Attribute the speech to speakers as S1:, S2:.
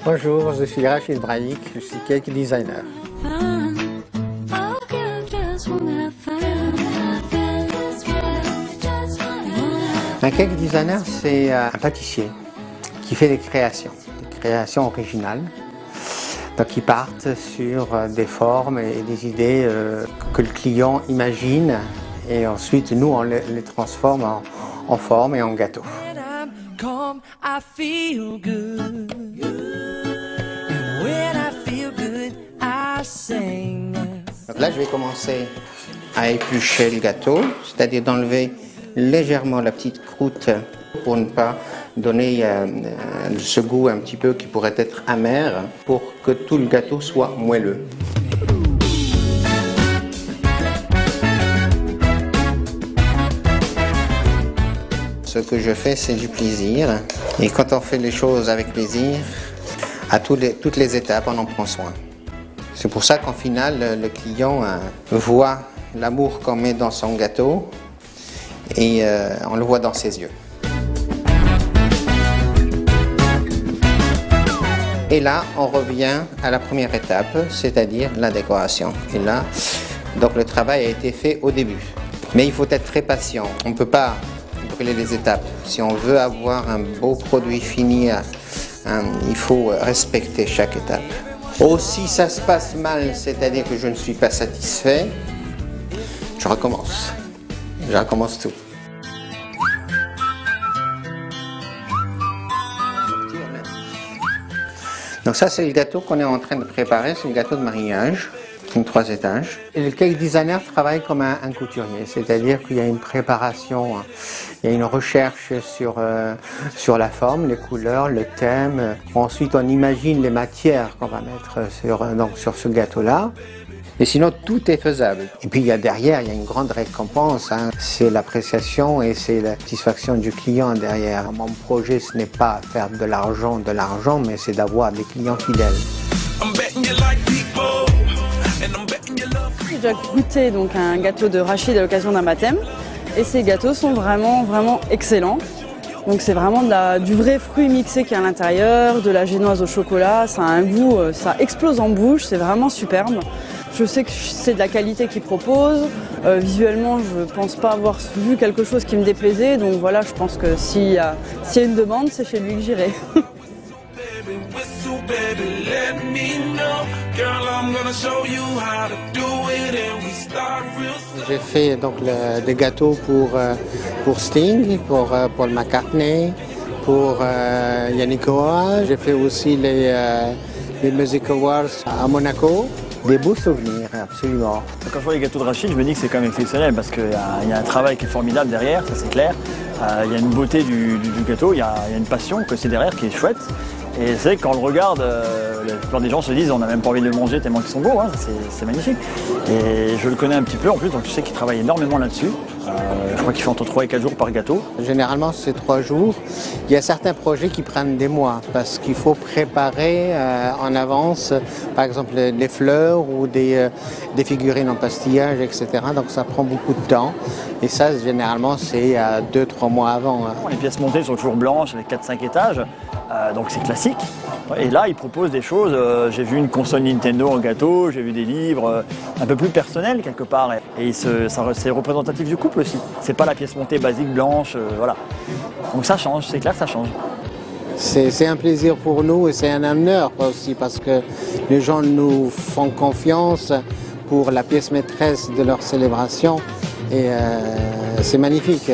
S1: Bonjour, je suis Rachid Braïk, je suis cake designer. Un cake designer, c'est un pâtissier qui fait des créations originales. Donc ils partent sur des formes et des idées que le client imagine et ensuite nous on les transforme en forme et en gâteau. Donc là je vais commencer à éplucher le gâteau, c'est-à-dire d'enlever légèrement la petite croûte pour ne pas donner ce goût un petit peu qui pourrait être amer, pour que tout le gâteau soit moelleux. Ce que je fais, c'est du plaisir, et quand on fait les choses avec plaisir, à toutes les étapes, on en prend soin. C'est pour ça qu'en final, le client voit l'amour qu'on met dans son gâteau et on le voit dans ses yeux. Et là, on revient à la première étape, c'est-à-dire la décoration. Et là, donc le travail a été fait au début. Mais il faut être très patient. On ne peut pas brûler les étapes. Si on veut avoir un beau produit fini, il faut respecter chaque étape. Oh, si ça se passe mal, c'est-à-dire que je ne suis pas satisfait, je recommence. Je recommence tout. Donc ça, c'est le gâteau qu'on est en train de préparer, c'est le gâteau de mariage, 3 étages. Et le cake designer travaille comme un couturier, c'est-à-dire qu'il y a une préparation, il y a une recherche sur la forme, les couleurs, le thème. Ensuite, on imagine les matières qu'on va mettre sur ce gâteau-là. Et sinon, tout est faisable. Et puis derrière, il y a une grande récompense, c'est l'appréciation et c'est la satisfaction du client derrière. Mon projet, ce n'est pas faire de l'argent, mais c'est d'avoir des clients fidèles.
S2: J'ai déjà goûté donc un gâteau de Rachid à l'occasion d'un baptême, et ces gâteaux sont vraiment excellents. Donc c'est vraiment du vrai fruit mixé qui est à l'intérieur, de la génoise au chocolat, ça a un goût, ça explose en bouche, c'est vraiment superbe. Je sais que c'est de la qualité qu'ils proposent. Visuellement, je ne pense pas avoir vu quelque chose qui me déplaisait. Donc voilà, je pense que s'il y a une demande, c'est chez lui que j'irai.
S1: J'ai fait donc des gâteaux pour Sting, pour Paul McCartney, pour Yannick Noah. J'ai fait aussi les Music Awards à Monaco. Des beaux souvenirs, absolument.
S3: Quand je vois les gâteaux de Rachid, je me dis que c'est quand même exceptionnel parce qu'il y a un travail qui est formidable derrière, ça c'est clair. Il y a une beauté du gâteau, il y a une passion que c'est derrière qui est chouette. Et c'est vrai que quand on le regarde, la plupart des gens se disent on n'a même pas envie de le manger tellement qu'ils sont beaux, c'est magnifique. Et je le connais un petit peu en plus, donc je sais qu'il travaille énormément là-dessus. Je crois qu'il fait entre 3 et 4 jours par gâteau.
S1: Généralement c'est 3 jours. Il y a certains projets qui prennent des mois parce qu'il faut préparer en avance, par exemple les fleurs ou des figurines en pastillage, etc. Donc ça prend beaucoup de temps. Et ça généralement c'est 2-3 mois avant.
S3: Les pièces montées sont toujours blanches avec 4-5 étages. Donc c'est classique. Et là, ils proposent des choses. J'ai vu une console Nintendo en gâteau, j'ai vu des livres un peu plus personnels quelque part. Et c'est représentatif du couple aussi. C'est pas la pièce montée basique blanche, voilà. Donc ça change, c'est clair que ça change.
S1: C'est un plaisir pour nous et c'est un honneur aussi parce que les gens nous font confiance pour la pièce maîtresse de leur célébration et c'est magnifique.